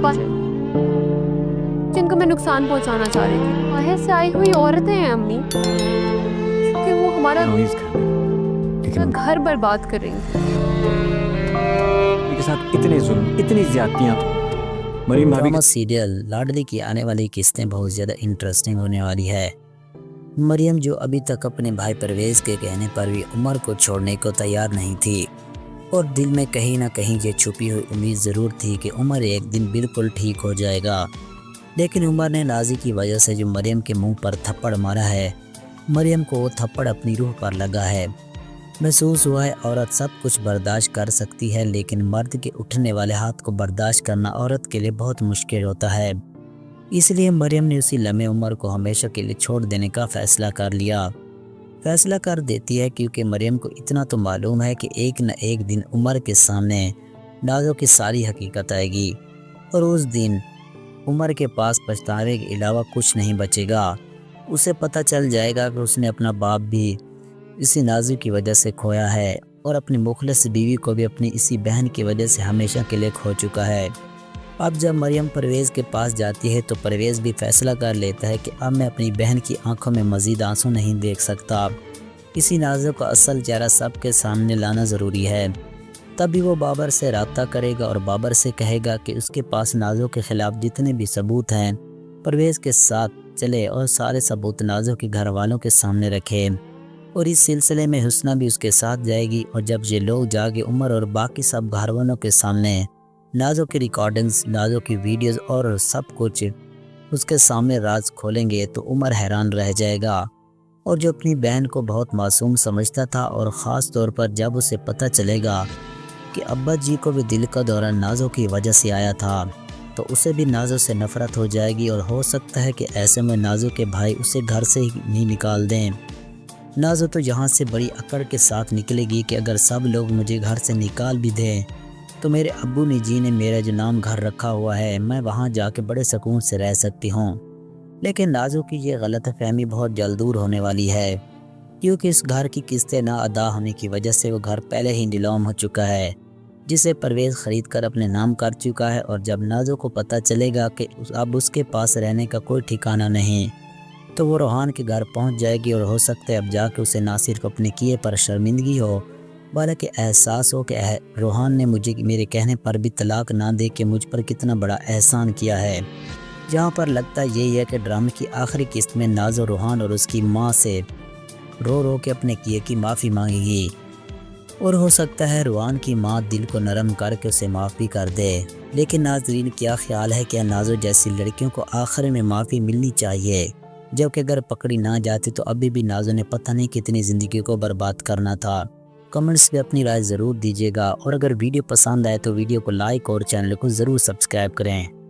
पापा हैं जिनको मैं नुकसान पहुंचाना चाह रही थी। बाहर से आई हुई औरतें हैं अम्मी, क्योंकि वो हमारा घर बर्बाद कर रही थी। के साथ इतने जुल्म, इतनी ज्यादतियां। मरीम भाभी ड्रामा सीरियल लाडली की आने वाली किस्तें बहुत ज़्यादा इंटरेस्टिंग होने वाली है। मरियम जो अभी तक अपने भाई परवेज़ के कहने पर भी उमर को छोड़ने को तैयार नहीं थी और दिल में कहीं ना कहीं ये छुपी हुई उम्मीद ज़रूर थी कि उमर एक दिन बिल्कुल ठीक हो जाएगा। लेकिन उमर ने नाजी की वजह से जो मरियम के मुंह पर थप्पड़ मारा है, मरियम को वो थप्पड़ अपनी रूह पर लगा है। महसूस हुआ है औरत सब कुछ बर्दाश्त कर सकती है, लेकिन मर्द के उठने वाले हाथ को बर्दाश्त करना औरत के लिए बहुत मुश्किल होता है। इसलिए मरियम ने उसी लम्हे उमर को हमेशा के लिए छोड़ देने का फ़ैसला कर लिया। फ़ैसला कर देती है क्योंकि मरियम को इतना तो मालूम है कि एक न एक दिन उमर के सामने नाज़ों की सारी हकीकत आएगी और उस दिन उमर के पास पछतावे के अलावा कुछ नहीं बचेगा। उसे पता चल जाएगा कि उसने अपना बाप भी इसी नाज़ू की वजह से खोया है और अपनी मुखलिस बीवी को भी अपनी इसी बहन की वजह से हमेशा के लिए खो चुका है। अब जब मरियम परवेज़ के पास जाती है तो परवेज़ भी फैसला कर लेता है कि अब मैं अपनी बहन की आंखों में मज़ीद आंसू नहीं देख सकता। इसी नाज़ू का असल चेहरा सबके सामने लाना ज़रूरी है। तभी वो बाबर से रब्ता करेगा और बाबर से कहेगा कि उसके पास नाज़ू के ख़िलाफ़ जितने भी सबूत हैं परवेज़ के साथ चले और सारे सबूत नाज़ू के घर वालों के सामने रखे। और इस सिलसिले में हुस्ना भी उसके साथ जाएगी और जब ये लोग जाके उमर और बाकी सब घरवालों के सामने नाज़ों की रिकॉर्डिंग्स, नाज़ों की वीडियोस और सब कुछ उसके सामने राज खोलेंगे तो उमर हैरान रह जाएगा। और जो अपनी बहन को बहुत मासूम समझता था और ख़ास तौर पर जब उसे पता चलेगा कि अब्बा जी को भी दिल का दौरा नाज़ों की वजह से आया था तो उसे भी नाज़ों से नफ़रत हो जाएगी और हो सकता है कि ऐसे में नाज़ों के भाई उसे घर से ही नहीं निकाल दें। नाज़ो तो यहाँ से बड़ी अकड़ के साथ निकलेगी कि अगर सब लोग मुझे घर से निकाल भी दें तो मेरे अब्बू जी ने मेरा जो नाम घर रखा हुआ है मैं वहाँ जाके बड़े सुकून से रह सकती हूँ। लेकिन नाज़ो की ये गलतफहमी बहुत जल्द दूर होने वाली है क्योंकि इस घर की किस्तें ना अदा होने की वजह से वो घर पहले ही नीलाम हो चुका है जिसे परवेज़ ख़रीद कर अपने नाम कर चुका है। और जब नाज़ो को पता चलेगा कि अब उसके पास रहने का कोई ठिकाना नहीं तो वो रोहान के घर पहुंच जाएगी और हो सकता है अब जाके उसे ना सिर्फ अपने किए पर शर्मिंदगी हो बल्कि एहसास हो कि रोहान ने मुझे मेरे कहने पर भी तलाक ना दे के मुझ पर कितना बड़ा एहसान किया है। जहां पर लगता यही है कि ड्रामे की आखिरी किस्त में नाज़ो रोहान और उसकी माँ से रो रो के अपने किए की माफ़ी मांगेगी और हो सकता है रोहान की माँ दिल को नरम करके उसे माफ़ भी कर दे। लेकिन नाजरीन क्या ख्याल है कि नाज़ो जैसी लड़कियों को आखिर में माफ़ी मिलनी चाहिए, जबकि अगर पकड़ी ना जाती तो अभी भी नाज़ो ने पता नहीं कितनी ज़िंदगी को बर्बाद करना था। कमेंट्स में अपनी राय ज़रूर दीजिएगा और अगर वीडियो पसंद आए तो वीडियो को लाइक और चैनल को ज़रूर सब्सक्राइब करें।